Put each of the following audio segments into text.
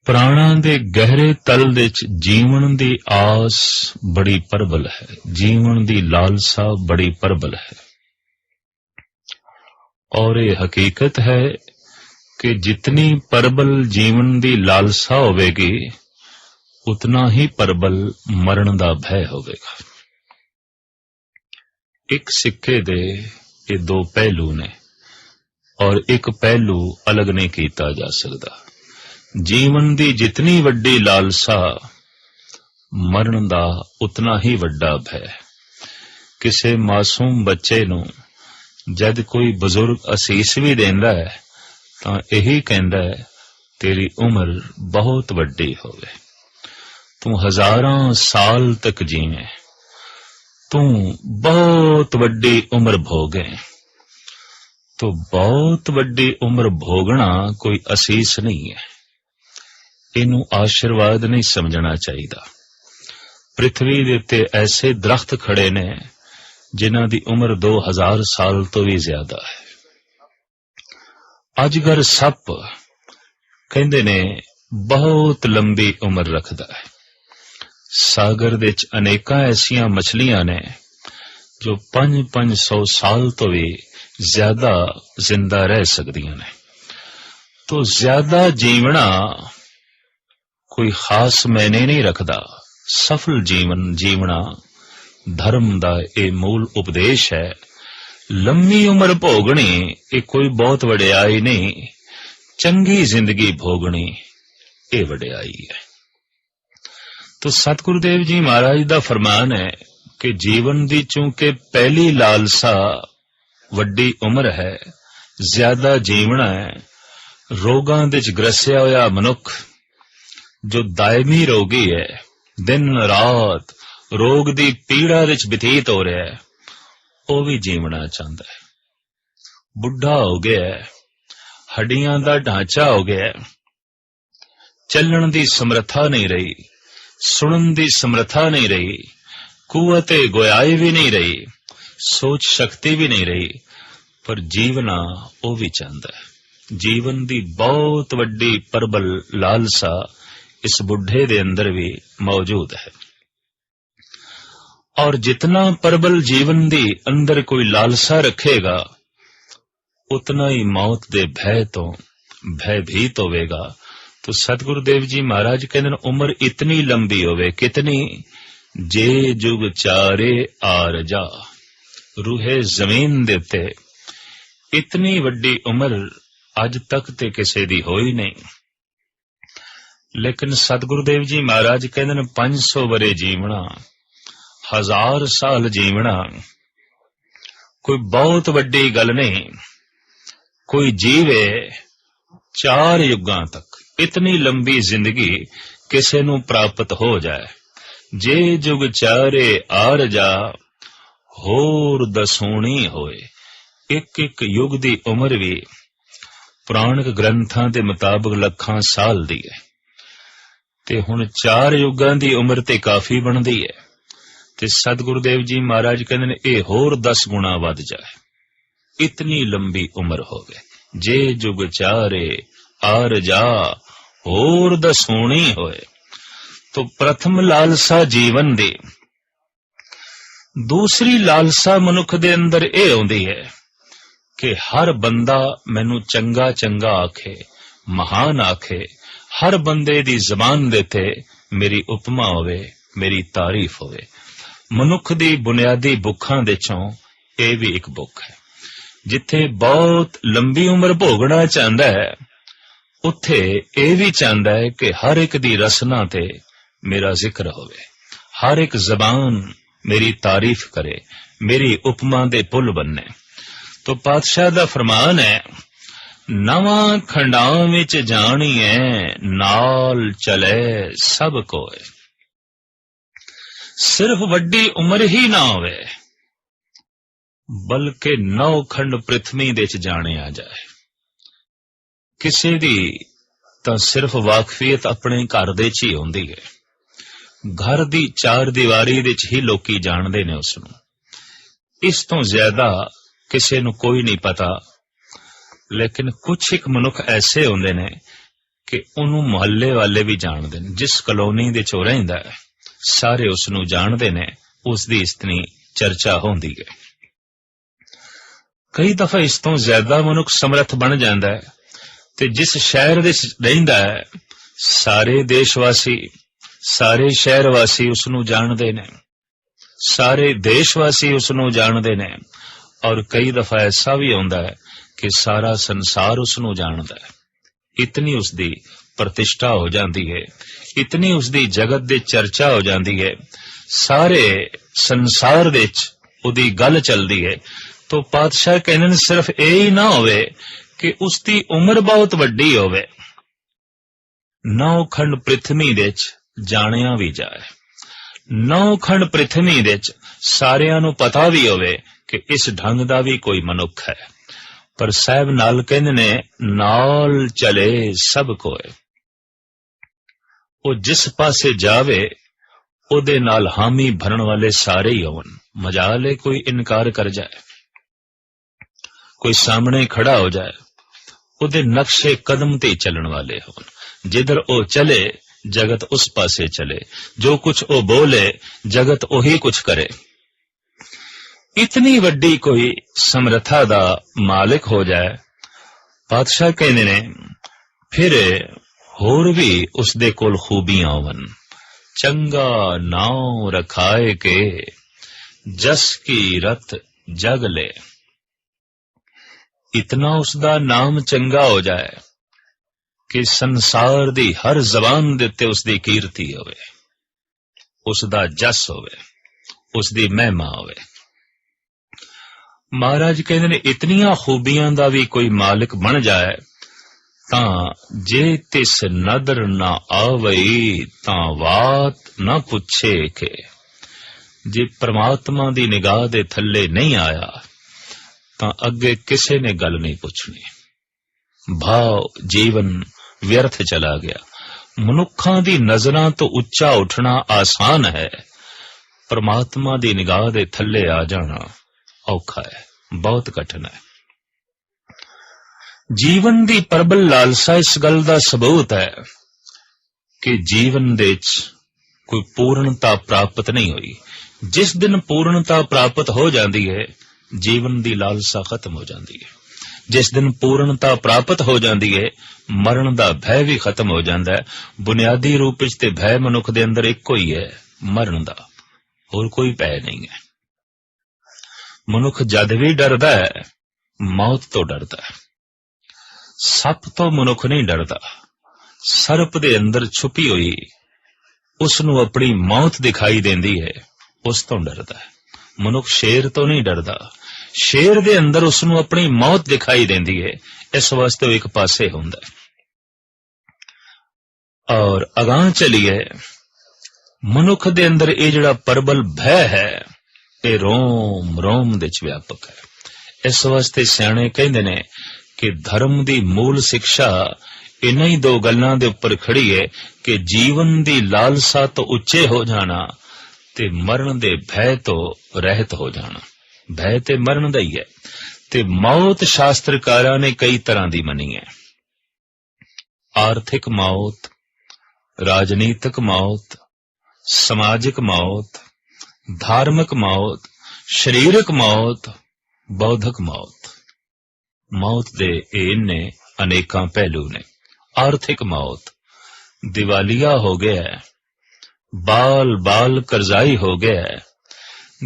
ਪ੍ਰਾਣਾਂ ਦੇ ਗਹਿਰੇ ਤਲ ਵਿੱਚ ਜੀਵਨ ਦੀ ਆਸ ਬੜੀ ਪ੍ਰਬਲ ਹੈ, ਜੀਵਨ ਦੀ ਲਾਲਸਾ ਬੜੀ ਪ੍ਰਬਲ ਹੈ। ਔਰ ਇਹ ਹਕੀਕਤ ਹੈ ਕਿ ਜਿਤਨੀ ਪ੍ਰਬਲ ਜੀਵਨ ਦੀ ਲਾਲਸਾ ਹੋਵੇਗੀ ਉਤਨਾ ਹੀ ਪ੍ਰਬਲ ਮਰਨ ਦਾ ਭੈ ਹੋਵੇਗਾ। ਇੱਕ ਸਿੱਕੇ ਦੇ ਇਹ ਦੋ ਪਹਿਲੂ ਨੇ ਔਰ ਇੱਕ ਪਹਿਲੂ ਅਲੱਗ ਨਹੀਂ ਕੀਤਾ ਜਾ ਸਕਦਾ। ਜੀਵਨ ਦੀ ਜਿਤਨੀ ਵੱਡੀ ਲਾਲਸਾ, ਮਰਨ ਦਾ ਉਤਨਾ ਹੀ ਵੱਡਾ ਭੈ। ਕਿਸੇ ਮਾਸੂਮ ਬੱਚੇ ਨੂੰ ਜਦ ਕੋਈ ਬਜ਼ੁਰਗ ਅਸੀਸ ਵੀ ਦਿੰਦਾ ਹੈ ਤਾਂ ਇਹੀ ਕਹਿੰਦਾ ਹੈ, ਤੇਰੀ ਉਮਰ ਬਹੁਤ ਵੱਡੀ ਹੋਵੇ, ਤੂੰ ਹਜ਼ਾਰਾਂ ਸਾਲ ਤੱਕ ਜੀਵੇਂ, ਤੂੰ ਬਹੁਤ ਵੱਡੀ ਉਮਰ ਭੋਗੇ। तो बहुत वड्डी उम्र भोगना कोई असीस नहीं है, इनू आशीर्वाद नहीं समझना चाहिए। पृथ्वी दे उत्ते ऐसे दरख्त खड़े ने जिन्हां दी उम्र 2000 साल तो भी ज्यादा है। अजगर सप कहंदे ने बहुत लंबी उम्र रखदा है। सागर दे विच अनेकां ऐसियां मछलियां ने जो 500 साल तो भी ज्यादा जिंदा रह सकदियां ने। तो ज्यादा जीवना कोई खास मैने नहीं रखदा। सफल जीवन जीवना धर्म दा ये मूल उपदेश है। लंबी उम्र भोगनी ये कोई बहुत वडियाई नहीं, चंगी जिंदगी भोगनी ये वडियाई है। तो सतगुरुदेव जी महाराज दा फरमान है कि जीवन दी चूंकि पहली लालसा वड्डी उम्र है, ज्यादा जीवना है, रोगां दे विच ग्रसिया होया मनुख जो दायमी रोगी है, दिन रात रोग दी पीड़ा विच बतीत हो रहा है, वो भी जीवना चाहता है। बुढ़ा हो गया है, हड्डियां दा ढांचा हो गया है, चलण दी समर्था नहीं रही, सुनन दी समर्था नहीं रही, कुवते गोयाई भी नहीं रही, सोच शक्ति भी नहीं रही, पर जीवना वो भी चाहता है। जीवन दी बहुत वड्डी प्रबल लालसा इस बुढ़े दे अंदर भी मौजूद है। और जितना प्रबल जीवन दी अंदर कोई लालसा रखेगा उतना ही मौत दे भय तो भयभीत होवेगा। तो सतगुरुदेव जी महाराज कहते उम्र इतनी लंबी होवे, कितनी, जे जुग चारे आर जा, रूहे जमीन देते इतनी वड्डी उम्र अज तक ते किसे दी होई नहीं। लेकिन सतगुरुदेव जी महाराज कहते 500 वरे जीवना, 1000 साल जीवना कोई बहुत वड्डी गल नहीं। कोई जीवे 4 युगां तक, इतनी लंबी जिंदगी किसे नू प्राप्त हो जाए। जे जुग चारे आर जा, होर दसूणी होए। एक एक युग दी उम्र भी पुराणिक ग्रंथां दे मुताबिक लखां साल दी है, ते हुण 4 युगां दी उम्र ते काफी बनदी है। ते सतगुरुदेव जी महाराज कहंदे ने ये होर 10 गुणा वध जाए, इतनी लंबी उम्र होवे। जे जुग चारे आर जा, होर दसूणी होए। तो प्रथम लालसा जीवन दी। दूसरी लालसा मनुख दे अंदर ये आउंदी है कि हर बंदा मैनू चंगा चंगा आखे, महान आखे, हर बंदे दी जबान दे ते मेरी उपमा होवे, मेरी तारीफ होवे। मनुख दी बुनियादी भुखां दे चों ये भी एक भुख है। जिथे बहुत लंबी उम्र भोगना चाहता है उत्थे ये भी चाहता है कि हर एक दी रसना ते मेरा जिक्र होवे, हर एक जबान मेरी तारीफ करे, मेरी उपमा दे पुल बनने। तो पातशाह दा फरमान है, नवां खंडां विच जाणीए नाल चले सब कोय। सिर्फ वड्डी उम्र ही ना होवे बल्कि 9 खंड पृथ्वी दे च जाने आ जाए। किसी दी तां सिर्फ वाकफियत अपने घर दे च ही होंदी है, घर दी 4 दीवारी दे च ही लोकी जानदे ने उसनू। इस तो ज्यादा किसी नू कोई नहीं पता। लेकिन कुछ एक मनुख ऐसे होंदे ने ਕਿ ਉਹਨੂੰ ਮੁਹੱਲੇ ਵਾਲੇ ਵੀ ਜਾਣਦੇ ਨੇ। ਜਿਸ ਕਲੋਨੀ ਦੇ ਚ ਉਹ ਰਹਿੰਦਾ ਹੈ ਸਾਰੇ ਉਸ ਨੂੰ ਜਾਣਦੇ ਨੇ, ਉਸ ਦੀ ਇਤਨੀ ਚਰਚਾ ਹੁੰਦੀ ਹੈ। ਕਈ ਦਫਾ ਇਸ ਤੋਂ ਜ਼ਿਆਦਾ ਮਨੁੱਖ ਸਮਰੱਥ ਬਣ ਜਾਂਦਾ ਹੈ ਤੇ ਜਿਸ ਸ਼ਹਿਰ ਦੇ ਰਹਿੰਦਾ ਹੈ ਸਾਰੇ ਦੇਸ਼ ਵਾਸੀ, ਸਾਰੇ ਸ਼ਹਿਰ ਵਾਸੀ ਉਸ ਨੂੰ ਜਾਣਦੇ ਨੇ, ਸਾਰੇ ਦੇਸ਼ ਵਾਸੀ ਉਸ ਨੂੰ ਜਾਣਦੇ ਨੇ। ਔਰ ਕਈ ਦਫਾ ਐਸਾ ਵੀ ਹੁੰਦਾ ਹੈ ਕਿ ਸਾਰਾ ਸੰਸਾਰ ਉਸ ਨੂੰ ਜਾਣਦਾ ਹੈ। ਇਤਨੀ ਉਸ ਦੀ ਪ੍ਰਤਿਸ਼ਠਾ ਹੋ ਜਾਂਦੀ ਹੈ, ਇਤਨੀ ਉਸ ਦੀ ਜਗਤ ਦੇ ਚਰਚਾ ਹੋ ਜਾਂਦੀ ਹੈ, ਸਾਰੇ ਸੰਸਾਰ ਵਿੱਚ ਉਹਦੀ ਗੱਲ ਚੱਲਦੀ ਹੈ। ਤੋ ਪਾਤਸ਼ਾਹ ਕਹਿੰਦੇ ਨੇ ਸਿਰਫ ਇਹ ਹੀ ਨਾ ਹੋਵੇ ਕਿ ਉਸ ਦੀ ਉਮਰ ਬਹੁਤ ਵੱਡੀ ਹੋਵੇ, 9 ਖੰਡ ਪ੍ਰਿਥਵੀ ਵਿੱਚ ਜਾਣਿਆ ਵੀ ਜਾਏ, 9 ਖੰਡ ਪ੍ਰਿਥਵੀ ਵਿੱਚ ਸਾਰਿਆਂ ਨੂੰ ਪਤਾ ਵੀ ਹੋਵੇ ਕਿ ਇਸ ਢੰਗ ਦਾ ਵੀ ਕੋਈ ਮਨੁੱਖ ਹੈ। ਪਰ ਸਾਹਿਬ ਨਾਲ ਕਹਿੰਦੇ ਨੇ ਨਾਲ ਚਲੇ ਸਭ ਕੋਏ, ਉਹ ਜਿਸ ਪਾਸੇ ਜਾਵੇ ਉਹਦੇ ਨਾਲ ਹਾਮੀ ਭਰਨ ਵਾਲੇ ਸਾਰੇ ਹੀ ਹੋਣ। ਮਜਾਲ ਕੋਈ ਇਨਕਾਰ ਕਰ ਜਾਏ, ਕੋਈ ਸਾਹਮਣੇ ਖੜਾ ਹੋ ਜਾਏ, ਉਹਦੇ ਨਕਸ਼ੇ ਕਦਮ ਤੇ ਚੱਲਣ ਵਾਲੇ ਹੋਣ। ਜਿੱਧਰ ਉਹ ਚਲੇ ਜਗਤ ਉਸ ਪਾਸੇ ਚਲੇ, ਜੋ ਕੁਛ ਉਹ ਬੋਲੇ ਜਗਤ ਉਹੀ ਕੁਛ ਕਰੇ। ਇਤਨੀ ਵੱਡੀ ਕੋਈ ਸਮਰੱਥਾ ਦਾ ਮਾਲਿਕ ਹੋ ਜਾਏ। ਪਾਤਸ਼ਾਹ ਕਹਿੰਦੇ ਨੇ ਫਿਰ ਹੋਰ ਵੀ ਉਸ ਦੇ ਕੋਲ ਖੂਬੀਆਂ ਹੋਵਨ। ਚੰਗਾ ਨਾਉ ਰਖਾਏ ਕੇ ਜਸ ਕੀ ਰਤ ਜਗ ਲੈ। ਇਤਨਾ ਉਸ ਦਾ ਨਾਮ ਚੰਗਾ ਹੋ ਜਾਏ ਕਿ ਸੰਸਾਰ ਦੀ ਹਰ ਜ਼ਬਾਨ ਦੇ ਉੱਤੇ ਉਸ ਦੀ ਕੀਰਤੀ ਹੋਵੇ, ਉਸ ਦਾ ਜਸ ਹੋਵੇ, ਉਸ ਦੀ ਮਹਿਮਾ ਹੋਵੇ। ਮਹਾਰਾਜ ਕਹਿੰਦੇ ਨੇ ਇਤਨੀਆਂ ਖੂਬੀਆਂ ਦਾ ਵੀ ਕੋਈ ਮਾਲਿਕ ਬਣ ਜਾਏ ਤਾਂ ਜੇ ਤਿਸ ਨਦਰ ਨਾ ਆਵਈ ਤਾਂ ਬਾਤ ਨਾ ਪੁੱਛੇ ਕਿ। ਜੇ ਪ੍ਰਮਾਤਮਾ ਦੀ ਨਿਗਾਹ ਦੇ ਥੱਲੇ ਨਹੀਂ ਆਇਆ ਤਾਂ ਅੱਗੇ ਕਿਸੇ ਨੇ ਗੱਲ ਨਹੀਂ ਪੁੱਛਣੀ। ਭਾਵ ਜੀਵਨ ਵਿਅਰਥ ਚਲਾ ਗਿਆ। ਮਨੁੱਖਾਂ ਦੀ ਨਜ਼ਰਾਂ ਤੋਂ ਉੱਚਾ ਉੱਠਣਾ ਆਸਾਨ ਹੈ, ਪ੍ਰਮਾਤਮਾ ਦੀ ਨਿਗਾਹ ਦੇ ਥੱਲੇ ਆ ਜਾਣਾ ਔਖਾ ਹੈ, ਬਹੁਤ ਕਠਿਨ ਹੈ। ਜੀਵਨ ਦੀ ਪ੍ਰਬਲ ਲਾਲਸਾ ਇਸ ਗੱਲ ਦਾ ਸਬੂਤ ਹੈ ਕਿ ਜੀਵਨ ਦੇ ਵਿੱਚ ਕੋਈ ਪੂਰਨਤਾ ਪ੍ਰਾਪਤ ਨਹੀਂ ਹੋਈ। ਜਿਸ ਦਿਨ ਪੂਰਨਤਾ ਪ੍ਰਾਪਤ ਹੋ ਜਾਂਦੀ ਹੈ ਜੀਵਨ ਦੀ ਲਾਲਸਾ ਖਤਮ ਹੋ ਜਾਂਦੀ ਹੈ। ਜਿਸ ਦਿਨ ਪੂਰਨਤਾ ਪ੍ਰਾਪਤ ਹੋ ਜਾਂਦੀ ਹੈ ਮਰਨ ਦਾ ਭੈ ਵੀ ਖਤਮ ਹੋ ਜਾਂਦਾ ਹੈ। ਬੁਨਿਆਦੀ ਰੂਪ ਵਿੱਚ ਤੇ ਭੈ ਮਨੁੱਖ ਦੇ ਅੰਦਰ ਇੱਕੋ ਹੀ ਹੈ, ਮਰਨ ਦਾ, ਹੋਰ ਕੋਈ ਭੈ ਨਹੀਂ ਹੈ। ਮਨੁੱਖ ਜਦ ਵੀ ਡਰਦਾ ਹੈ ਮੌਤ ਤੋਂ ਡਰਦਾ ਹੈ। ਸੱਪ ਤੋਂ ਮਨੁੱਖ ਨਹੀਂ ਡਰਦਾ, ਸਰਪ ਦੇ ਅੰਦਰ ਛੁਪੀ ਹੋਈ ਉਸ ਨੂੰ ਆਪਣੀ ਮੌਤ ਦਿਖਾਈ ਦਿੰਦੀ ਹੈ, ਉਸ ਤੋਂ ਡਰਦਾ ਹੈ। ਮਨੁੱਖ ਸ਼ੇਰ ਤੋਂ ਨਹੀਂ ਡਰਦਾ, ਸ਼ੇਰ ਦੇ ਅੰਦਰ ਉਸ ਨੂੰ ਆਪਣੀ ਮੌਤ ਦਿਖਾਈ ਦਿੰਦੀ ਹੈ, ਇਸ ਵਾਸਤੇ ਉਹ ਇੱਕ ਪਾਸੇ ਹੁੰਦਾ ਹੈ। ਔਰ ਅਗਾਂਹ ਚਲੀਏ, ਮਨੁੱਖ ਦੇ ਅੰਦਰ ਇਹ ਜਿਹੜਾ ਪ੍ਰਬਲ ਭੈ ਹੈ ਇਹ ਰੋਮ ਰੋਮ ਦੇ ਚ ਵਿਆਪਕ ਹੈ। ਇਸ ਵਾਸਤੇ ਸਿਆਣੇ ਕਹਿੰਦੇ ਨੇ ਕਿ ਧਰਮ ਦੀ ਮੂਲ ਸਿੱਖਿਆ ਇਨ੍ਹਾਂ ਹੀ 2 ਗੱਲਾਂ ਦੇ ਉੱਪਰ ਖੜੀ ਹੈ ਕਿ ਜੀਵਨ ਦੀ ਲਾਲਸਾ ਤੋਂ ਉੱਚੇ ਹੋ ਜਾਣਾ ਤੇ ਮਰਨ ਦੇ ਭੈ ਤੋਂ ਰਹਿਤ ਹੋ ਜਾਣਾ। ਭੈ ਤੇ ਮਰਨ ਦਾ ਹੀ ਹੈ। ਤੇ ਮੌਤ ਸ਼ਾਸਤਰਕਾਰਾਂ ਨੇ ਕਈ ਤਰ੍ਹਾਂ ਦੀ ਮੰਨੀ ਹੈ। ਆਰਥਿਕ ਮੌਤ, ਰਾਜਨੀਤਿਕ ਮੌਤ, ਸਮਾਜਿਕ ਮੌਤ, ਧਾਰਮਿਕ ਮੌਤ, ਸਰੀਰਕ ਮੌਤ, ਬੌਧਿਕ ਮੌਤ। ਮੌਤ ਦੇ ਇਹਨੇ ਅਨੇਕਾਂ ਪਹਿਲੂ ਨੇ। ਆਰਥਿਕ ਮੌਤ, ਦਿਵਾਲੀਆ ਹੋ ਗਿਆ, ਬਾਲ ਬਾਲ ਕਰਜ਼ਾਈ ਹੋ ਗਿਆ,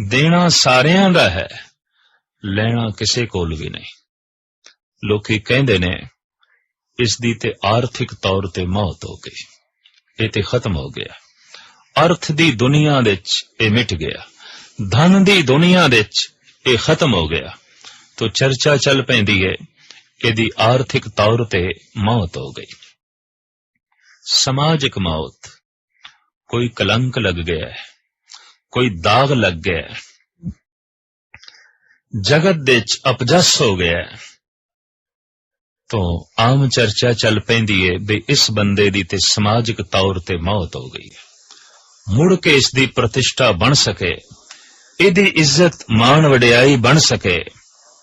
ਦੇਣਾ ਸਾਰਿਆਂ ਦਾ ਹੈ, ਲੈਣਾ ਕਿਸੇ ਕੋਲ ਵੀ ਨਹੀਂ। ਲੋਕੀ ਕਹਿੰਦੇ ਨੇ ਇਸ ਦੀ ਤੇ ਆਰਥਿਕ ਤੌਰ ਤੇ ਮੌਤ ਹੋ ਗਈ, ਇਹ ਤੇ ਖਤਮ ਹੋ ਗਿਆ। ਅਰਥ ਦੀ ਦੁਨੀਆ ਵਿੱਚ ਇਹ ਮਿਟ ਗਿਆ, ਧਨ ਦੀ ਦੁਨੀਆ ਵਿੱਚ ਇਹ ਖਤਮ ਹੋ ਗਿਆ। ਤੋ ਚਰਚਾ ਚੱਲ ਪੈਂਦੀ ਹੈ ਇਹਦੀ ਆਰਥਿਕ ਤੌਰ ਤੇ ਮੌਤ ਹੋ ਗਈ। ਸਮਾਜਿਕ ਮੌਤ, ਕੋਈ ਕਲੰਕ ਲੱਗ ਗਿਆ, ਕੋਈ ਦਾਗ ਲੱਗ ਗਿਆ, ਜਗਤ ਦੇ ਵਿੱਚ ਅਪਜਸ ਹੋ ਗਿਆ, ਤੋ ਆਮ ਚਰਚਾ ਚੱਲ ਪੈਂਦੀ ਹੈ ਵੀ ਇਸ ਬੰਦੇ ਦੀ ਤੇ ਸਮਾਜਿਕ ਤੌਰ ਤੇ ਮੌਤ ਹੋ ਗਈ। ਮੁੜ ਕੇ ਇਸ ਦੀ ਪ੍ਰਤਿਸ਼ਠਾ ਬਣ ਸਕੇ, ਇਹਦੀ ਇੱਜ਼ਤ ਮਾਣ ਵਡਿਆਈ ਬਣ ਸਕੇ,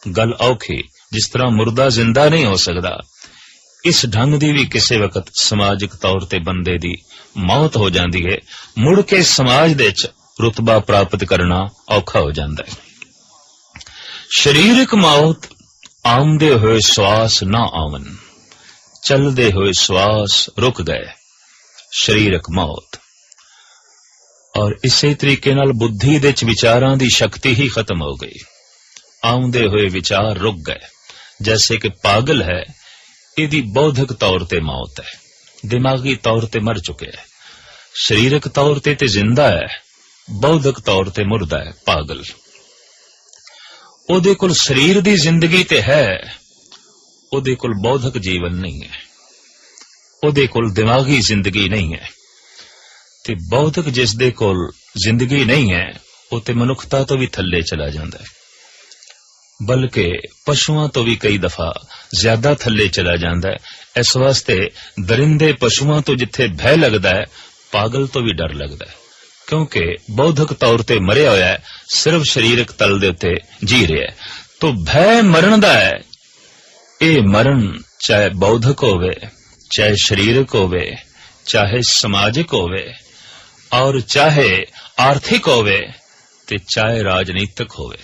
ਗੱਲ ਔਖੀ। ਜਿਸ ਤਰ੍ਹਾਂ ਮੁਰਦਾ ਜ਼ਿੰਦਾ ਨਹੀਂ ਹੋ ਸਕਦਾ, इस ढंग की भी किसी वक्त समाजिक तौर ते बंदे दी मौत हो जाती है, मुड़ के समाज दे विच रुतबा प्राप्त करना औखा हो जाता है। शरीरक मौत आमदे हुए श्वास ना आवन, चलदे हुए श्वास रुक गए, शरीरक मौत। और इसे तरीके नाल बुद्धि दे विचारां दी शक्ति ही खत्म हो गई, आमदे हुए विचार रुक गए। जैसे कि पागल है, इहदी बौद्धिक तौर ते मौत है, दिमागी तौर ते मर चुके है। शरीरक तौर ते जिंदा है, बौद्धिक तौर ते मुर्दा है, पागल। ओदे कोल शरीर दी जिंदगी ते है, ओदे कोल बौद्धिक जीवन नहीं है, ओदे कोल दिमागी जिंदगी नहीं है। ते बौद्धिक जिस दे कोल जिंदगी नहीं है, वो ते मनुखता तो भी थल्ले चला जाता है, बल्कि पशुआं तो भी कई दफा ज्यादा थल्ले चला जाता है। इस वास्ते दरिंदे पशुआं तो जिथे भय लगता है, पागल तो भी डर लगता है, क्योंकि बौद्धिक तौर ते मरिया होया है, सिर्फ शरीरक तल दे उत्ते जी रहा है। तो भय मरण दा है। ये मरण चाहे बौद्धिक होवे, चाहे शरीरक होवे, चाहे समाजिक होवे, और चाहे आर्थिक होवे, ते चाहे राजनीतिक होवे।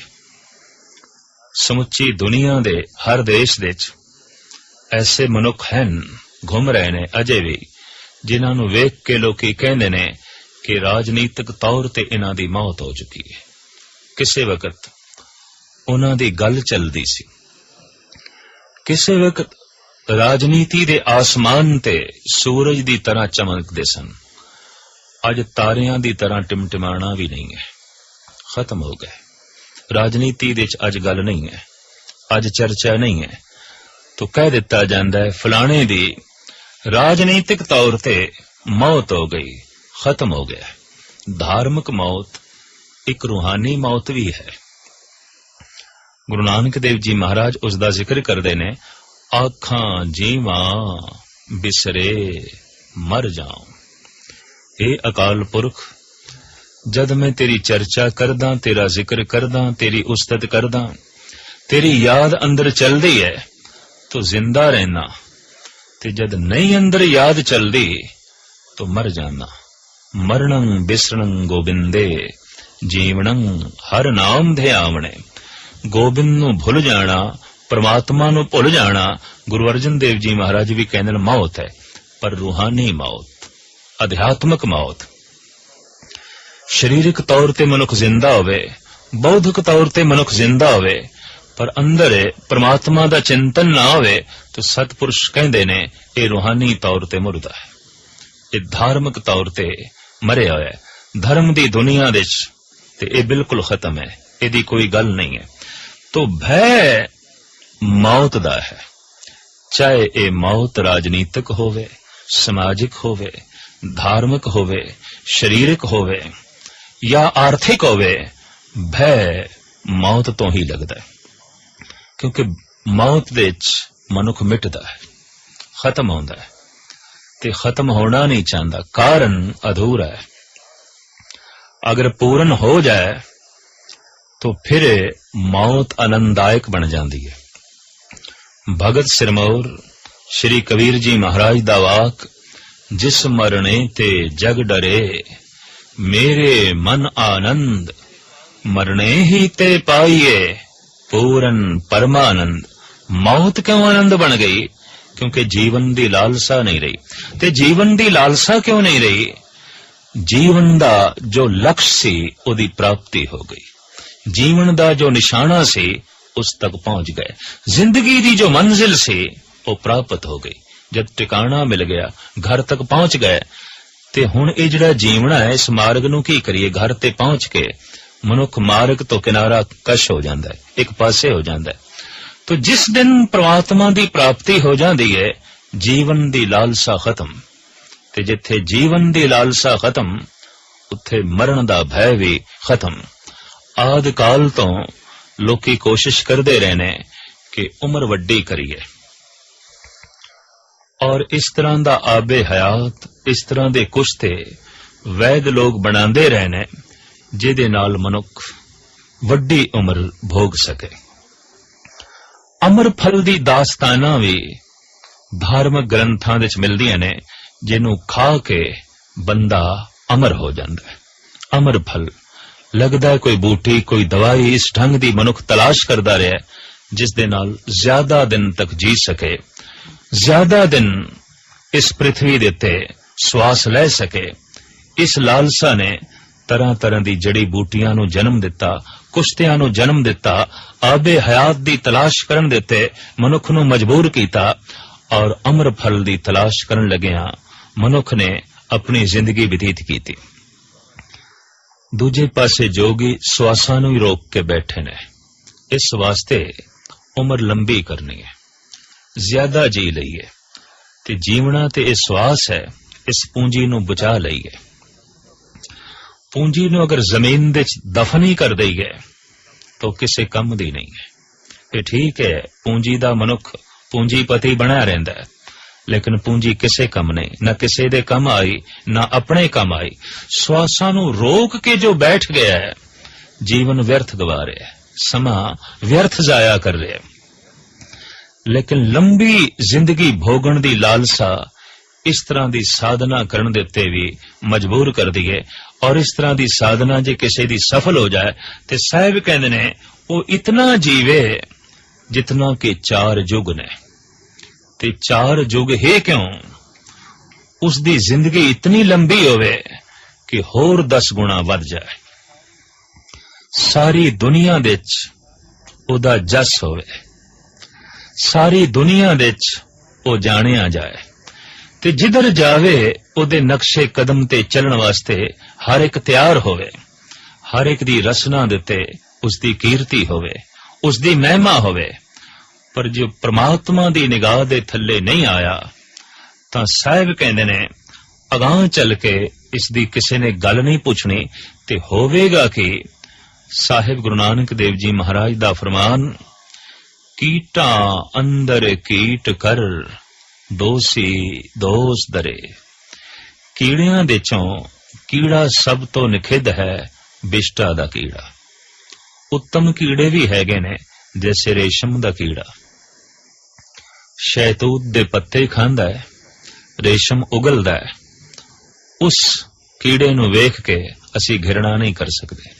समुची दुनिया दे हर देश दे ऐसे मनुख हैं, घूम रहे ने अजे भी, जिन्हां नूं वेख के लोकी कहंदे ने कि राजनीतिक तौर ते इन्हां दी मौत हो चुकी है। किसी वक्त उन्हां दी गल चलदी सी, किसी वक्त राजनीति दे आसमान ते सूरज दी तरह चमकदे सन। अज तारियां दी तरह टिमटिमाना भी नहीं है, खत्म हो गए। राजनीति दे अज गल नहीं है, अज चर्चा नहीं है, तो कह दिता जाता है फलाने दी राजनीतिक तौर ते मौत हो गई, खत्म हो गया। धार्मिक मौत एक रूहानी मौत भी है। गुरु नानक देव जी महाराज उसका जिक्र करते ने, आखां जीवां बिसरे मर जाऊं। हे अकाल पुरख, जद मैं तेरी चर्चा करदा, तेरा जिक्र करदा, तेरी उस्तत करदा, तेरी याद अंदर चलदी है तो जिंदा रहना, ते जद नहीं अंदर याद चलदी तो मर जाना। मरणं बिसरणं गोबिंदे, जीवणं हर नाम ध्यावणे। गोबिंद नूं भुल जाना, परमात्मा नूं भुल जाना। गुरु अर्जन देव जी महाराज भी कहंदे ने मौत है, पर रूहानी मौत, अध्यात्मक मौत। शरीरक तौर ते मनुख जिंदा होवे, बौद्धिक तौर ते मनुख जिंदा होवे, पर अंदर परमात्मा दा चिंतन ना होवे, तो सतपुरुष कहंदे ने ये रूहानी तौर ते मुर्दा है, ये धार्मिक तौर ते मरिया होया है। धर्म दी दुनिया दे ते ये बिल्कुल खत्म है, इहदी कोई गल नहीं है। तो भय मौत दा है, चाहे ये मौत राजनीतिक होवे, समाजिक होवे, धार्मिक होवे, शरीरक होवे या आर्थिक होवे, भय मौत तो ही लगता है, क्योंकि मौत दे मनुख मिटदा है, खत्म होंदा है, ते खत्म होना नहीं चाहता, कारण अधूरा है। अगर पूर्ण हो जाए तो फिर मौत आनंददायक बन जाती है। भगत सिरमौर श्री कबीर जी महाराज दा वाक, जिस मरने ते जग डरे, मेरे मन आनंद, मरने ही ते पाइए पूरन परमानंद। मौत क्यों आनंद बन गई? क्योंकि जीवन दी लालसा नहीं रही। ते जीवन दी लालसा क्यों नहीं रही? जीवन दा जो लक्ष्य सी उदी प्राप्ति हो गई, जीवन दा जो निशाना सी उस तक पहुंच गए, जिंदगी दी जो मंजिल सी वो प्राप्त हो गई। जब टिकाणा मिल गया, घर तक पहुंच गए, ते हुण ये जिहड़ा जीवना है इस मार्ग नूं की करिए? घर ते पहुंच के मनुख मार्ग तो किनारा कश हो जाता है, एक पासे हो जाता है। तो जिस दिन परमात्मा दी प्राप्ति हो जाती है, जीवन दी लालसा खत्म, ते जिथे जीवन दी लालसा खत्म उत्थे मरण दा भय भी खत्म। आदि काल तो लोकी कोशिश करते रहने कि उम्र वड्डी करिए, और इस तरह दा आबे हयात, इस तरह दे कुश्ते वैद लोग बनाते रहने जिहदे नाल मनुख वड्डी उम्र भोग सके। अमर फल दी दास्ताना भी ਧਾਰਮਿਕ ਗ੍ਰੰਥਾਂ ਵਿੱਚ ਮਿਲਦੀਆਂ ਨੇ, ਜਿਹਨੂੰ ਖਾ ਕੇ ਬੰਦਾ ਅਮਰ ਹੋ ਜਾਂਦਾ ਹੈ। ਅਮਰ ਫਲ ਲੱਗਦਾ ਹੈ ਕੋਈ ਬੂਟੀ, ਕੋਈ ਦਵਾਈ ਇਸ ਢੰਗ ਦੀ ਮਨੁੱਖ ਤਲਾਸ਼ ਕਰਦਾ ਰਿਹਾ ਜਿਸ ਦੇ ਨਾਲ ਜ਼ਿਆਦਾ ਦਿਨ ਤੱਕ ਜੀ ਸਕੇ, ਜ਼ਿਆਦਾ ਦਿਨ ਇਸ ਪ੍ਰਿਥਵੀ ਦੇ ਉੱਤੇ ਸਵਾਸ ਲੈ ਸਕੇ। ਇਸ ਲਾਲਸਾ ਨੇ ਤਰ੍ਹਾਂ ਤਰ੍ਹਾਂ ਦੀ ਜੜੀ ਬੂਟੀਆਂ ਨੂੰ ਜਨਮ ਦਿੱਤਾ, ਕੁਸ਼ਤਿਆਂ ਨੂੰ ਜਨਮ ਦਿੱਤਾ, ਆਬੇ ਹਯਾਤ ਦੀ ਤਲਾਸ਼ ਕਰਨ ਦੇ ਉੱਤੇ ਮਨੁੱਖ ਨੂੰ ਮਜਬੂਰ ਕੀਤਾ, ਔਰ ਅਮਰ ਫਲ ਦੀ ਤਲਾਸ਼ ਕਰਨ ਲੱਗਿਆਂ ਮਨੁੱਖ ਨੇ ਆਪਣੀ ਜ਼ਿੰਦਗੀ ਬਤੀਤ ਕੀਤੀ। ਦੂਜੇ ਪਾਸੇ ਜੋਗੀ ਸਵਾਸਾਂ ਨੂੰ ਹੀ ਰੋਕ ਕੇ ਬੈਠੇ ਨੇ। ਇਸ ਵਾਸਤੇ ਉਮਰ ਲੰਬੀ ਕਰਨੀ ਹੈ, ਜ਼ਿਆਦਾ ਜੀ ਲਈਏ, ਤੇ ਜੀਵਣਾ ਤੇ ਇਹ ਸਵਾਸ ਹੈ, ਇਸ ਪੂੰਜੀ ਨੂੰ ਬਚਾ ਲਈਏ। ਪੂੰਜੀ ਨੂੰ ਅਗਰ ਜ਼ਮੀਨ ਦੇ ਦਫਨ ਹੀ ਕਰ ਦਈਏ ਤਾਂ ਕਿਸੇ ਕੰਮ ਦੀ ਨਹੀਂ ਹੈ। ਇਹ ਠੀਕ ਹੈ, ਪੂੰਜੀ ਦਾ ਮਨੁੱਖ ਪੂੰਜੀਪਤੀ ਬਣਿਆ ਰਹਿੰਦਾ ਹੈ, ਲੇਕਿਨ ਪੂੰਜੀ ਕਿਸੇ ਕੰਮ ਨਹੀਂ, ਨਾ ਕਿਸੇ ਦੇ ਕੰਮ ਆਈ, ਨਾ ਆਪਣੇ ਕੰਮ ਆਈ। ਸਵਾਸਾਂ ਨੂੰ ਰੋਕ ਕੇ ਜੋ ਬੈਠ ਗਿਆ ਹੈ, ਜੀਵਨ ਵਿਅਰਥ ਗਵਾ ਰਿਹਾ ਹੈ, ਸਮਾਂ ਵਿਅਰਥ ਜ਼ਾਇਆ ਕਰ ਰਿਹਾ ਹੈ। ਲੇਕਿਨ ਲੰਬੀ ਜ਼ਿੰਦਗੀ ਭੋਗਣ ਦੀ ਲਾਲਸਾ ਇਸ ਤਰ੍ਹਾਂ ਦੀ ਸਾਧਨਾ ਕਰਨ ਦੇ ਉੱਤੇ ਵੀ ਮਜਬੂਰ ਕਰਦੀ ਹੈ, ਔਰ ਇਸ ਤਰ੍ਹਾਂ ਦੀ ਸਾਧਨਾ ਜੇ ਕਿਸੇ ਦੀ ਸਫਲ ਹੋ ਜਾਏ ਤੇ ਸਾਹਿਬ ਕਹਿੰਦੇ ਨੇ ਉਹ ਇਤਨਾ ਜੀਵੇ ਜਿਤਨਾ ਕਿ 4 ਯੁੱਗ ਨੇ। ਤੇ 4 ਯੁੱਗ ਹੈ ਕਿਉਂ? ਉਸ ਦੀ ਜ਼ਿੰਦਗੀ ਇਤਨੀ ਲੰਬੀ ਹੋਵੇ ਕਿ ਹੋਰ 10 ਗੁਣਾ ਵੱਧ ਜਾਏ, ਸਾਰੀ ਦੁਨੀਆ ਦੇ ਵਿੱਚ ਉਹਦਾ ਜਸ ਹੋਵੇ, ਸਾਰੀ ਦੁਨੀਆ ਦੇ ਵਿੱਚ ਉਹ ਜਾਣਿਆ ਜਾਏ, ਤੇ ਜਿੱਧਰ ਜਾਵੇ ਉਹਦੇ ਨਕਸ਼ੇ ਕਦਮ ਤੇ ਚੱਲਣ ਵਾਸਤੇ ਹਰ ਇੱਕ ਤਿਆਰ ਹੋਵੇ, ਹਰ ਇੱਕ ਦੀ ਰਸਨਾ ਦੇ ਉੱਤੇ ਉਸ ਦੀ ਕੀਰਤੀ ਹੋਵੇ, ਉਸ ਦੀ ਮਹਿਮਾ ਹੋਵੇ। ਪਰ ਜੋ ਪ੍ਰਮਾਤਮਾ ਦੀ ਨਿਗਾਹ ਦੇ ਥੱਲੇ ਨਹੀਂ ਆਇਆ ਤਾਂ ਸਾਹਿਬ ਕਹਿੰਦੇ ਨੇ ਅਗਾਂਹ ਚੱਲ ਕੇ ਇਸ ਦੀ ਕਿਸੇ ਨੇ ਗੱਲ ਨਹੀਂ ਪੁੱਛਣੀ, ਤੇ ਹੋਵੇਗਾ ਕਿ ਸਾਹਿਬ ਗੁਰੂ ਨਾਨਕ ਦੇਵ ਜੀ ਮਹਾਰਾਜ ਦਾ ਫਰਮਾਨ, ਕੀਟਾਂ ਅੰਦਰ ਕੀਟ ਕਰ ਦੋਸੀ ਦੋਸ ਦਰੇ। ਕੀੜਿਆਂ ਦੇ ਚੋਂ ਕੀੜਾ ਸਭ ਤੋਂ ਨਿਖਿੱਧ ਹੈ ਬਿਸ਼ਟਾ ਦਾ ਕੀੜਾ। ਉੱਤਮ ਕੀੜੇ ਵੀ ਹੈਗੇ ਨੇ, ਜੈਸੇ ਰੇਸ਼ਮ ਦਾ ਕੀੜਾ ਸ਼ਹਿਤੂਤ ਦੇ ਪੱਤੇ ਖਾਂਦਾ ਹੈ, ਰੇਸ਼ਮ ਉਗਲਦਾ ਹੈ। ਉਸ ਕੀੜੇ ਨੂੰ ਵੇਖ ਕੇ ਅਸੀਂ ਘਿਰਣਾ ਨਹੀਂ ਕਰ ਸਕਦੇ,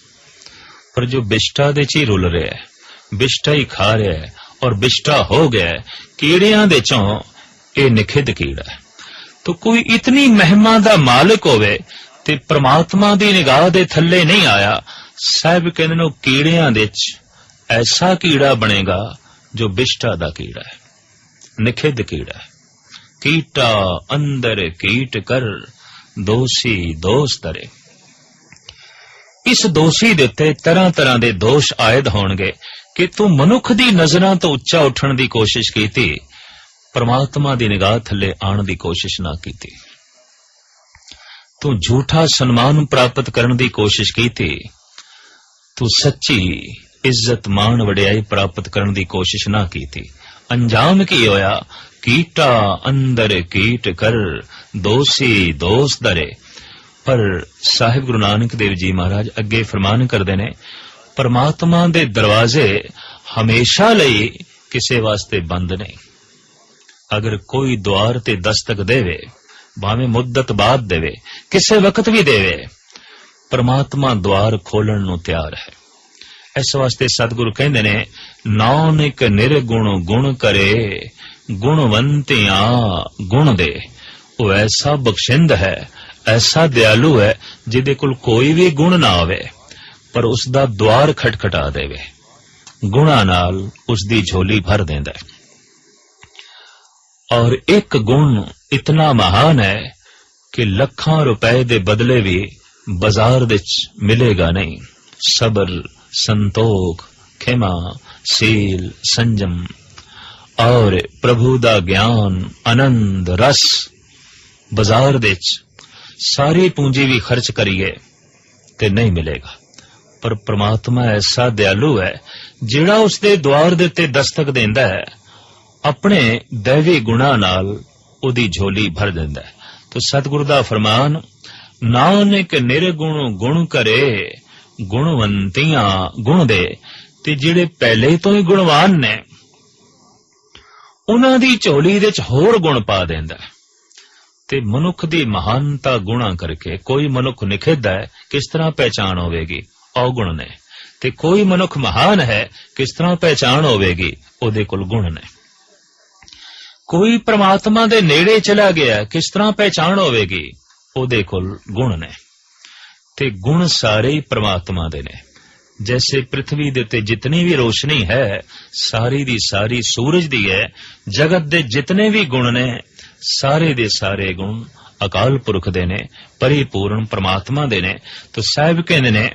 ਪਰ ਜੋ ਬਿਸ਼ਟਾ ਦੇ ਚ ਹੀ ਰੁਲ ਰਿਹਾ ਹੈ, ਬਿਸ਼ਟਾ ਹੀ ਖਾ ਰਿਹਾ ਹੈ ਔਰ ਬਿਸ਼ਟਾ ਹੋ ਗਿਆ, ਕੀੜਿਆਂ ਦੇ ਚੋਂ ਇਹ ਨਿਖਿੱਧ ਕੀੜਾ ਹੈ। ਤਾਂ ਕੋਈ ਇਤਨੀ ਮਹਿਮਾ ਦਾ ਮਾਲਕ ਹੋਵੇ ਤੇ ਪ੍ਰਮਾਤਮਾ ਦੀ ਨਿਗਾਹ ਦੇ ਥੱਲੇ ਨਹੀਂ ਆਇਆ, ਸਾਹਿਬ ਕਹਿੰਦੇ ਨੇ ਕੀੜਿਆਂ ਦੇ ਚ ਐਸਾ ਕੀੜਾ ਬਣੇਗਾ ਜੋ ਬਿਸ਼ਟਾ ਦਾ ਕੀੜਾ ਹੈ, ਨਿਖਿੱਧ ਕੀੜਾ ਹੈ। ਕੀਟਾ ਅੰਦਰ ਕੀਟ ਕਰ ਦੋਸੀ ਦੋਸ ਦਰੇ। ਇਸ ਦੋਸ਼ੀ ਦੇ ਉੱਤੇ ਤਰ੍ਹਾਂ ਤਰ੍ਹਾਂ ਦੇ ਦੋਸ਼ ਆਇਦ ਹੋਣਗੇ ਕਿ ਤੂੰ ਮਨੁੱਖ ਦੀ ਨਜ਼ਰਾਂ ਤੋਂ ਉੱਚਾ ਉੱਠਣ ਦੀ ਕੋਸ਼ਿਸ਼ ਕੀਤੀ, ਪਰਮਾਤਮਾ ਦੀ ਨਿਗਾਹ ਥੱਲੇ ਆਉਣ ਦੀ ਕੋਸ਼ਿਸ਼ ਨਾ ਕੀਤੀ। ਤੂੰ ਝੂਠਾ ਸਨਮਾਨ ਪ੍ਰਾਪਤ ਕਰਨ ਦੀ ਕੋਸ਼ਿਸ਼ ਕੀਤੀ, ਤੂੰ ਸੱਚੀ ਇੱਜ਼ਤ ਮਾਣ ਵਡਿਆਈ ਪ੍ਰਾਪਤ ਕਰਨ ਦੀ ਕੋਸ਼ਿਸ਼ ਨਾ ਕੀਤੀ। ਅੰਜਾਮ ਕੀ ਹੋਇਆ? ਕੀਟਾ ਅੰਦਰ ਕੀਟ ਕਰ ਦੋਸੀ ਦੋਸ ਦਰੇ। ਪਰ ਸਾਹਿਬ ਗੁਰੂ ਨਾਨਕ ਦੇਵ ਜੀ ਮਹਾਰਾਜ ਅੱਗੇ ਫਰਮਾਨ ਕਰਦੇ ਨੇ, ਪਰਮਾਤਮਾ ਦੇ ਦਰਵਾਜ਼ੇ ਹਮੇਸ਼ਾ ਲਈ ਕਿਸੇ ਵਾਸਤੇ ਬੰਦ ਨਹੀਂ। ਅਗਰ ਕੋਈ ਦੁਆਰ ਤੇ ਦਸਤਕ ਦੇਵੇ, ਭਾਵੇਂ ਮੁੱਦਤ ਬਾਅਦ ਦੇਵੇ, ਕਿਸੇ ਵਕਤ ਵੀ ਦੇਵੇ, ਪਰਮਾਤਮਾ ਦੁਆਰ ਖੋਲਣ ਨੂੰ ਤਿਆਰ ਹੈ। ਇਸ ਵਾਸਤੇ ਸਤਿਗੁਰੂ ਕਹਿੰਦੇ ਨੇ, ਨਾਨਕ ਨਿਰਗੁਣ ਗੁਣ ਕਰੇ ਗੁਣਵੰਤਿਆਂ ਗੁਣ ਦੇ। ਉਹ ਐਸਾ ਬਖਸ਼ਿੰਦ ਹੈ, ਐਸਾ ਦਿਆਲੂ ਹੈ, ਜਿਹਦੇ ਕੋਲ ਕੋਈ ਵੀ ਗੁਣ ਨਾ ਆਵੇ ਪਰ ਉਸ ਦਾ ਦੁਆਰ ਖਟਖਟਾ ਦੇਵੇ, ਗੁਣਾ ਨਾਲ ਉਸ ਦੀ ਝੋਲੀ ਭਰ ਦਿੰਦਾ ਹੈ। ਔਰ ਇੱਕ ਗੁਣ ਇਤਨਾ ਮਹਾਨ ਹੈ ਕਿ ਲੱਖਾਂ ਰੁਪਏ ਦੇ ਬਦਲੇ ਵੀ ਬਾਜ਼ਾਰ ਵਿੱਚ ਮਿਲੇਗਾ ਨਹੀਂ। ਸਬਰ, ਸੰਤੋਖ, ਖਿਮਾ, ਸੀਲ, ਸੰਜਮ ਔਰ ਪ੍ਰਭੂ ਦਾ ਗਿਆਨ, ਆਨੰਦ, ਰਸ ਬਾਜ਼ਾਰ ਵਿੱਚ ਸਾਰੀ ਪੂੰਜੀ ਵੀ ਖਰਚ ਕਰੀਏ ਤੇ ਨਹੀਂ ਮਿਲੇਗਾ। ਪਰ ਪ੍ਰਮਾਤਮਾ ਐਸਾ ਦਿਆਲੂ ਹੈ, ਜਿਹੜਾ ਉਸ ਦੇ ਦੁਆਰ ਦੇ ਉੱਤੇ ਦਸਤਕ ਦਿੰਦਾ ਹੈ, ਆਪਣੇ ਦੈਵੀ ਗੁਣਾ ਨਾਲ ਉਹਦੀ ਝੋਲੀ ਭਰ ਦਿੰਦਾ ਹੈ। ਤੋ ਸਤਿਗੁਰੂ ਦਾ ਫਰਮਾਨ, ਨਾਨਕ ਨਿਰਗੁਣ ਗੁਣ ਕਰੇ ਗੁਣਵੰਤੀਆਂ ਗੁਣ ਦੇ। ਤੇ ਜਿਹੜੇ ਪਹਿਲੇ ਤੋਂ ਹੀ ਗੁਣਵਾਨ ਨੇ, ਉਹਨਾਂ ਦੀ ਝੋਲੀ ਦੇ 'ਚ ਹੋਰ ਗੁਣ ਪਾ ਦਿੰਦਾ ਹੈ। ਤੇ ਮਨੁੱਖ ਦੀ ਮਹਾਨਤਾ ਗੁਣਾ ਕਰਕੇ ਕੋਈ ਮਨੁੱਖ ਨਿਖੇਧਾ ਹੈ, ਕਿਸ ਤਰ੍ਹਾਂ ਪਹਿਚਾਣ ਹੋਵੇਗੀ? ਔਗੁਣ ਨੇ। ਤੇ ਕੋਈ ਮਨੁੱਖ ਮਹਾਨ ਹੈ, ਕਿਸ ਤਰ੍ਹਾਂ ਪਹਿਚਾਣ ਹੋਵੇਗੀ? ਉਹਦੇ ਕੋਲ ਗੁਣ ਨੇ। ਕੋਈ ਪ੍ਰਮਾਤਮਾ ਦੇ ਨੇੜੇ ਚਲਾ ਗਿਆ, ਕਿਸ ਤਰ੍ਹਾਂ ਪਹਿਚਾਣ ਹੋਵੇਗੀ? ਉਹਦੇ ਕੋਲ ਗੁਣ ਨੇ। ਤੇ ਗੁਣ ਸਾਰੇ ਹੀ ਪ੍ਰਮਾਤਮਾ ਦੇ ਨੇ। ਜੈਸੇ ਪ੍ਰਿਥਵੀ ਦੇ ਉੱਤੇ ਜਿਤਨੀ ਵੀ ਰੋਸ਼ਨੀ ਹੈ, ਸਾਰੀ ਦੀ ਸਾਰੀ ਸੂਰਜ ਦੀ ਹੈ। ਜਗਤ ਦੇ ਜਿਤਨੇ ਵੀ ਗੁਣ ਨੇ, ਸਾਰੇ ਦੇ ਸਾਰੇ ਗੁਣ ਅਕਾਲ ਪੁਰਖ ਦੇ ਨੇ, ਪਰਿਪੂਰਨ ਪ੍ਰਮਾਤਮਾ ਦੇ ਨੇ। ਤਾਂ ਸਾਹਿਬ ਕਹਿੰਦੇ ਨੇ,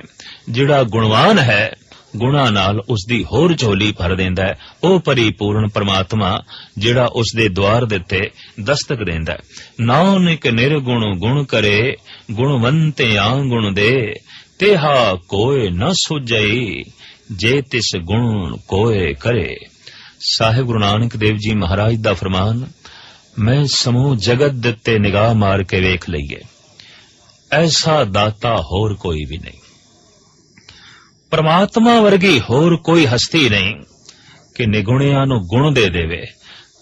ਜਿਹੜਾ ਗੁਣਵਾਨ ਹੈ, ਗੁਣਾਂ ਨਾਲ ਉਸ ਦੀ ਹੋਰ ਝੋਲੀ ਭਰ ਦਿੰਦਾ ਹੈ, ਉਹ ਪਰਿਪੂਰਨ ਪ੍ਰਮਾਤਮਾ ਜਿਹੜਾ ਉਸ ਦੇ ਦੁਆਰ ਦੇ ਉੱਤੇ ਦਸਤਕ ਦਿੰਦਾ ਹੈ। ਨਾਨਕ ਨਿਰਗੁਣ ਗੁਣ ਕਰੇ, ਗੁਣਵੰਤਿਆਂ ਗੁਣ ਦੇ, ਤੇਹਾ ਕੋਇ ਨ ਸੁਝਈ, ਜੇ ਤਿਸ ਗੁਣ ਕੋਇ ਕਰੇ। ਸਾਹਿਬ ਗੁਰੂ ਨਾਨਕ ਦੇਵ ਜੀ ਮਹਾਰਾਜ ਦਾ ਫਰਮਾਨ, ਮੈਂ ਸਮੂਹ ਜਗਤ ਦੇ ਉੱਤੇ ਨਿਗਾਹ ਮਾਰ ਕੇ ਵੇਖ ਲਈਏ, ਐਸਾ ਦਾਤਾ ਹੋਰ ਕੋਈ ਵੀ ਨਹੀਂ। ਪ੍ਰਮਾਤਮਾ ਵਰਗੀ ਹੋਰ ਕੋਈ ਹਸਤੀ ਨਹੀਂ ਕਿ ਨਿਗੁਣਿਆਂ ਨੂੰ ਗੁਣ ਦੇ ਦੇਵੇ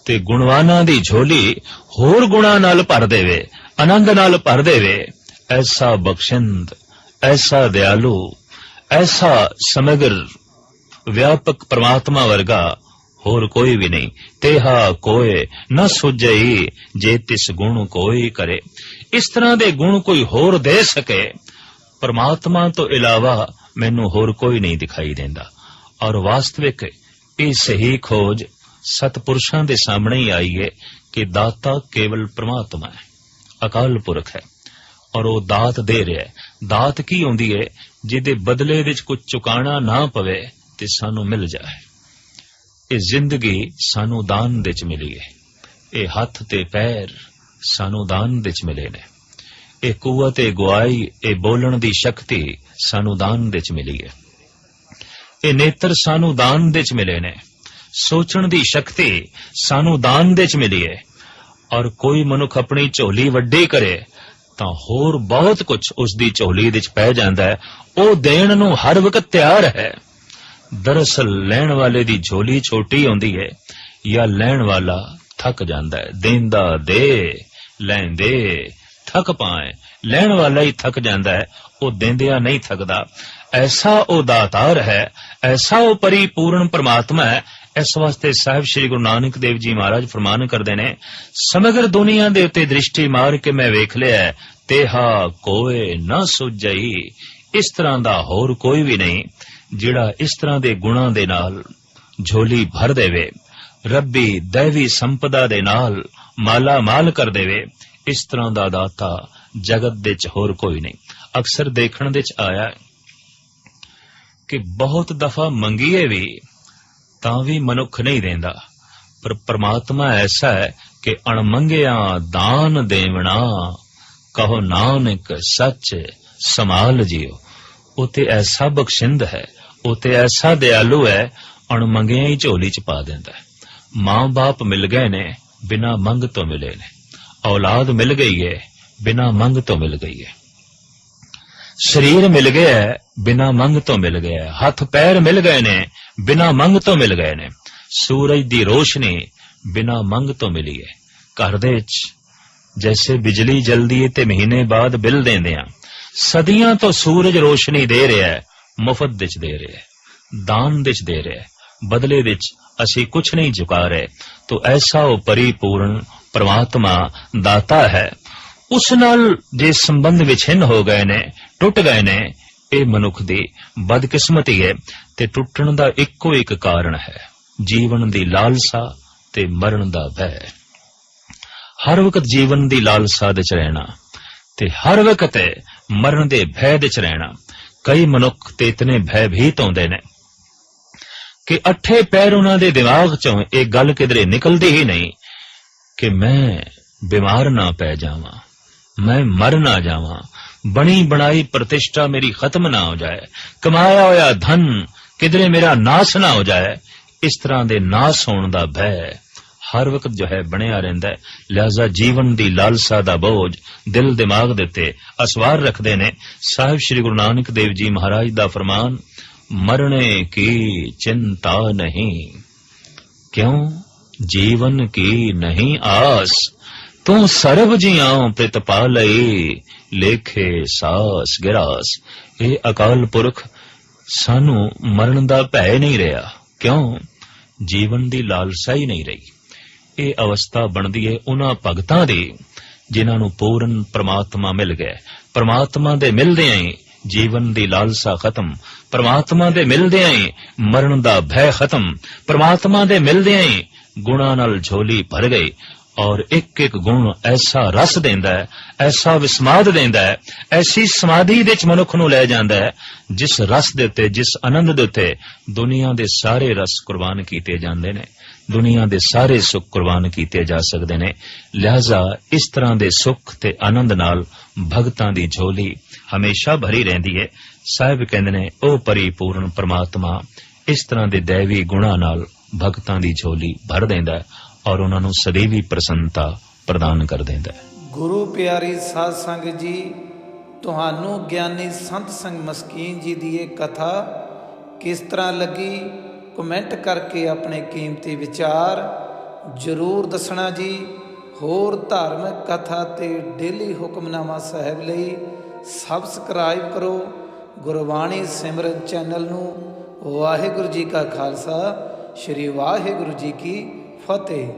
ਤੇ ਗੁਣਵਾਨਾਂ ਦੀ ਝੋਲੀ ਹੋਰ ਗੁਣਾਂ ਨਾਲ ਭਰ ਦੇਵੇ, ਆਨੰਦ ਨਾਲ ਭਰ ਦੇਵੇ। ਐਸਾ ਬਖਸ਼ਿੰਦ, ਐਸਾ ਦਿਆਲੂ, ਐਸਾ ਸਮਗਰ ਵਿਆਪਕ ਪ੍ਰਮਾਤਮਾ ਵਰਗਾ ਹੋਰ ਕੋਈ ਵੀ ਨਹੀਂ। ਤੇਹਾ ਕੋਏ ਨ ਸੁਝਈ, ਜੇ ਤਿਸ ਗੁਣ ਕੋਈ ਕਰੇ। ਇਸ ਤਰ੍ਹਾਂ ਦੇ ਗੁਣ ਕੋਈ ਹੋਰ ਦੇ ਸਕੇ, ਪ੍ਰਮਾਤਮਾ ਤੋਂ ਇਲਾਵਾ ਮੈਨੂੰ ਹੋਰ ਕੋਈ ਨਹੀਂ ਦਿਖਾਈ ਦਿੰਦਾ। ਔਰ ਵਾਸਤਵਿਕ ਇਹ ਸਹੀ ਖੋਜ ਸਤਪੁਰਸ਼ਾਂ ਦੇ ਸਾਹਮਣੇ ਹੀ ਆਈ ਹੈ ਕਿ ਦਾਤਾ ਕੇਵਲ ਪ੍ਰਮਾਤਮਾ ਹੈ, ਅਕਾਲ ਪੁਰਖ ਹੈ, ਔਰ ਉਹ ਦਾਤ ਦੇ ਰਿਹਾ ਹੈ। ਦਾਤ ਕੀ ਹੁੰਦੀ ਹੈ? ਜਿਹਦੇ ਬਦਲੇ ਵਿੱਚ ਕੁਝ ਚੁਕਾਣਾ ਨਾ ਪਵੇ ਤੇ ਸਾਨੂੰ ਮਿਲ ਜਾਏ। ਇਹ ਜ਼ਿੰਦਗੀ ਸਾਨੂੰ ਦਾਨ ਵਿੱਚ ਮਿਲੀ ਹੈ, ਇਹ ਹੱਥ ਤੇ ਪੈਰ ਸਾਨੂੰ ਦਾਨ ਵਿੱਚ ਮਿਲੇ ਨੇ, ਇਹ ਕੂਵਤ, ਇਹ ਗੁਆਈ, ਇਹ ਬੋਲਣ ਦੀ ਸ਼ਕਤੀ ਸਾਨੂੰ ਦਾਨ ਵਿੱਚ ਮਿਲੀ ਹੈ, ਇਹ ਨੇਤਰ ਸਾਨੂੰ ਦਾਨ ਵਿੱਚ ਮਿਲੇ ਨੇ, ਸੋਚਣ ਦੀ ਸ਼ਕਤੀ ਸਾਨੂੰ ਦਾਨ ਵਿੱਚ ਮਿਲੀ ਹੈ। ਔਰ ਕੋਈ ਮਨੁੱਖ ਆਪਣੀ ਝੋਲੀ ਵੱਡੀ ਕਰੇ ਤਾਂ ਹੋਰ ਬਹੁਤ ਕੁਝ ਉਸ ਦੀ ਝੋਲੀ ਵਿੱਚ ਪੈ ਜਾਂਦਾ ਹੈ। ਉਹ ਦੇਣ ਨੂੰ ਹਰ ਵਕਤ ਤਿਆਰ ਹੈ। ਦਰਅਸਲ ਲੈਣ ਵਾਲੇ ਦੀ ਝੋਲੀ ਛੋਟੀ ਹੁੰਦੀ ਹੈ ਜਾਂ ਲੈਣ ਵਾਲਾ ਥੱਕ ਜਾਂਦਾ ਹੈ। ਦੇਂਦਾ ਦੇ, ਲੈਂਦੇ ਥੱਕ ਪਾਏ। ਲੈਣ ਵਾਲਾ ਹੀ ਥੱਕ ਜਾਂਦਾ ਹੈ, ਉਹ ਦੇਂਦਿਆਂ ਨਹੀਂ ਥੱਕਦਾ। ਐਸਾ ਉਹ ਦਾਤਾਰ ਹੈ, ਐਸਾ ਉਹ ਪਰਿਪੂਰਨ ਪਰਮਾਤਮਾ ਹੈ। ਇਸ ਵਾਸਤੇ ਸਾਹਿਬ ਸ੍ਰੀ ਗੁਰੂ ਨਾਨਕ ਦੇਵ ਜੀ ਮਹਾਰਾਜ ਫਰਮਾਨ ਕਰਦੇ ਨੇ, ਸਮਗਰ ਦੁਨੀਆ ਦੇ ਉੱਤੇ ਦ੍ਰਿਸ਼ਟੀ ਮਾਰ ਕੇ ਮੈਂ ਵੇਖ ਲਿਆ, ਤੇਹਾ ਕੋਏ ਨਾ ਸੁਝਈ। ਇਸ ਤਰ੍ਹਾਂ ਦਾ ਹੋਰ ਕੋਈ ਵੀ ਨਹੀਂ ਜਿਹੜਾ ਇਸ ਤਰ੍ਹਾਂ ਦੇ ਗੁਣਾਂ ਦੇ ਨਾਲ ਝੋਲੀ ਭਰ ਦੇਵੇ, ਰੱਬੀ ਦੈਵੀ ਸੰਪਦਾ ਦੇ ਨਾਲ ਮਾਲਾ ਮਾਲ ਕਰ ਦੇਵੇ। ਇਸ ਤਰ੍ਹਾਂ ਦਾ ਦਾਤਾ ਜਗਤ ਦੇ ਚ ਹੋਰ ਕੋਈ ਨਹੀਂ। ਅਕਸਰ ਦੇਖਣ ਦੇ ਚ ਆਇਆ ਕਿ ਬਹੁਤ ਦਫਾ ਮੰਗੀਏ ਵੀ ਤਾਂ ਵੀ ਮਨੁੱਖ ਨਹੀਂ ਦੇਂਦਾ, ਪਰ ਪ੍ਰਮਾਤਮਾ ਐਸਾ ਹੈ ਕਿ ਅਣਮੰਗਿਆਂ ਦਾਨ ਦੇਵਣਾ, ਕਹੋ ਨਾਨਕ ਸੱਚ ਸੰਭਾਲ ਜਿਓ। ਉਹ ਤੇ ਐਸਾ ਬਖਸ਼ਿੰਦ ਹੈ, ਉਹ ਤੇ ਐਸਾ ਦਿਆਲੂ ਹੈ, ਅਣਮੰਗਿਆਂ ਹੀ ਝੋਲੀ ਚ ਪਾ ਦਿੰਦਾ ਹੈ। ਮਾਂ ਬਾਪ ਮਿਲ ਗਏ ਨੇ, ਬਿਨਾਂ ਮੰਗ ਤੋਂ ਮਿਲੇ ਨੇ। ਔਲਾਦ ਮਿਲ ਗਈ ਹੈ, ਬਿਨਾਂ ਮੰਗ ਤੋਂ ਮਿਲ ਗਈ ਹੈ। ਸਰੀਰ ਮਿਲ ਗਿਆ ਹੈ, ਬਿਨਾਂ ਮੰਗ ਤੋਂ ਮਿਲ ਗਿਆ ਹੈ। ਹੱਥ ਪੈਰ ਮਿਲ ਗਏ ਨੇ, ਬਿਨਾਂ ਮੰਗ ਤੋਂ ਮਿਲ ਗਏ ਨੇ। ਸੂਰਜ ਦੀ ਰੋਸ਼ਨੀ ਬਿਨਾਂ ਮੰਗ ਤੋਂ ਮਿਲੀ ਹੈ। ਘਰ ਦੇ ਵਿੱਚ ਜੈਸੇ ਬਿਜਲੀ ਜਲਦੀ ਹੈ ਤੇ ਮਹੀਨੇ ਬਾਅਦ ਬਿੱਲ ਦਿੰਦੇ ਆ, ਸਦੀਆਂ ਤੋਂ ਸੂਰਜ ਰੋਸ਼ਨੀ ਦੇ ਰਿਹਾ ਹੈ, ਮੁਫਤ ਵਿੱਚ ਦੇ ਰਿਹਾ ਹੈ, ਦਾਨ ਵਿੱਚ ਦੇ ਰਿਹਾ ਹੈ, ਬਦਲੇ ਵਿੱਚ ਅਸੀਂ ਕੁਛ ਨਹੀਂ ਚੁਕਾ ਰਹੇ। ਤੋ ਐਸਾ ਉਹ ਪਰਿਪੂਰਨ ਪਰਮਾਤਮਾ ਦਾਤਾ ਹੈ। ਉਸ ਨਾਲ ਜੇ ਸੰਬੰਧ ਵਿਛਿੰਨ ਹੋ ਗਏ ਨੇ, ਟੁੱਟ ਗਏ ਨੇ, ਇਹ ਮਨੁੱਖ ਦੀ ਬਦਕਿਸਮਤੀ ਹੈ। ਤੇ ਟੁੱਟਣ ਦਾ ਇੱਕੋ ਇੱਕ ਕਾਰਨ ਹੈ, ਜੀਵਨ ਦੀ ਲਾਲਸਾ ਤੇ ਮਰਨ ਦਾ ਭੈ। ਹਰ ਵਕਤ ਜੀਵਨ ਦੀ ਲਾਲਸਾ ਵਿੱਚ ਰਹਿਣਾ ਤੇ ਹਰ ਵਕਤ ਮਰਨ ਦੇ ਭੈ ਵਿੱਚ ਰਹਿਣਾ। ਕਈ ਮਨੁੱਖ ਤੇ ਇਤਨੇ ਭੈਭੀਤ ਹੁੰਦੇ ਨੇ ਕਿ ਅੱਠੇ ਪੈਰ ਉਹਨਾਂ ਦੇ ਦਿਮਾਗ ਚੋਂ ਇਹ ਗੱਲ ਕਿਧਰੇ ਨਿਕਲਦੀ ਹੀ ਨਹੀਂ ਕਿ ਮੈਂ ਬਿਮਾਰ ਨਾ ਪੈ ਜਾਵਾਂ, ਮੈਂ ਮਰ ਨਾ ਜਾਵਾਂ, ਬਣੀ ਬਣਾਈ ਪ੍ਰਤਿਸ਼ਠਾ ਮੇਰੀ ਖਤਮ ਨਾ ਹੋ ਜਾਏ, ਕਮਾਇਆ ਹੋਇਆ ਧਨ ਕਿਧਰੇ ਮੇਰਾ ਨਾਸ ਨਾ ਹੋ ਜਾਏ। ਇਸ ਤਰ੍ਹਾਂ ਦੇ ਨਾਸ ਹੋਣ ਦਾ ਭੈ ਹਰ ਵਕਤ ਜੋ ਹੈ ਬਣਿਆ ਰਹਿੰਦਾ ਹੈ। ਲਿਹਾਜ਼ਾ ਜੀਵਨ ਦੀ ਲਾਲਸਾ ਦਾ ਬੋਝ ਦਿਲ ਦਿਮਾਗ ਦੇ ਉੱਤੇ ਅਸਵਾਰ ਰੱਖਦੇ ਨੇ। ਸਾਹਿਬ ਸ੍ਰੀ ਗੁਰੂ ਨਾਨਕ ਦੇਵ ਜੀ ਮਹਾਰਾਜ ਦਾ ਫਰਮਾਨ, ਮਰਨੇ ਕੀ ਚਿੰਤਾ ਨਹੀਂ। ਕਿਉਂ? जीवन की नहीं आस, तू सर्व जियां प्रतिपालय, लेखे सास गिरास। ये अकाल पुरख सानू मरण दा भै नहीं रहा। क्यों? जीवन दी लालसा ही नहीं रही। ये अवस्था बनदी है उन्हां भगतां दी जिन्हां नू पूर्ण परमात्मा मिल गया। परमात्मा दे मिलदियां ही जीवन दी लालसा खत्म, परमात्मा दे मिलदियां ही मरण दा भय खत्म, परमात्मा दे मिलदियां ही गुणां नाल झोली भर गई। और एक एक गुण ऐसा रस देंदा है, ऐसा विस्माद देंदा है, ऐसी समाधि दे च मनुख नू लै जांदा है, जिस रस दे उत्ते, जिस आनंद दे उत्ते दुनिया दे सारे रस कुर्बान कीते जांदे ने, दुनिया दे सारे सुख कुर्बान कीते जा सकदे ने। लिहाजा इस तरह दे सुख ते आनंद नाल भगतां दी झोली हमेशा भरी रहिंदी है। साहिब कहंदे ने ओ परिपूर्ण परमात्मा इस तरह दे दैवी गुणां नाल भगतां दी झोली भर देंदा है और उन्हां नू सदैवी प्रसन्नता प्रदान कर देंदा है। गुरु प्यारी साध संगत जी, ਤੁਹਾਨੂੰ ਗਿਆਨੀ ਸੰਤ ਸਿੰਘ ਮਸਕੀਨ ਜੀ ਦੀ ਇਹ ਕਥਾ ਕਿਸ ਤਰ੍ਹਾਂ ਲੱਗੀ, ਕਮੈਂਟ ਕਰਕੇ ਆਪਣੇ ਕੀਮਤੀ ਵਿਚਾਰ ਜ਼ਰੂਰ ਦੱਸਣਾ ਜੀ। ਹੋਰ ਧਾਰਮਿਕ ਕਥਾ ਤੇ ਡੇਲੀ ਹੁਕਮਨਾਮਾ ਸਾਹਿਬ ਲਈ ਸਬਸਕ੍ਰਾਈਬ ਕਰੋ ਗੁਰਬਾਣੀ ਸਿਮਰਨ ਚੈਨਲ ਨੂੰ। ਵਾਹਿਗੁਰੂ ਜੀ ਕਾ ਖਾਲਸਾ, ਸ਼੍ਰੀ ਵਾਹਿਗੁਰੂ ਜੀ ਕੀ ਫਤਿਹ।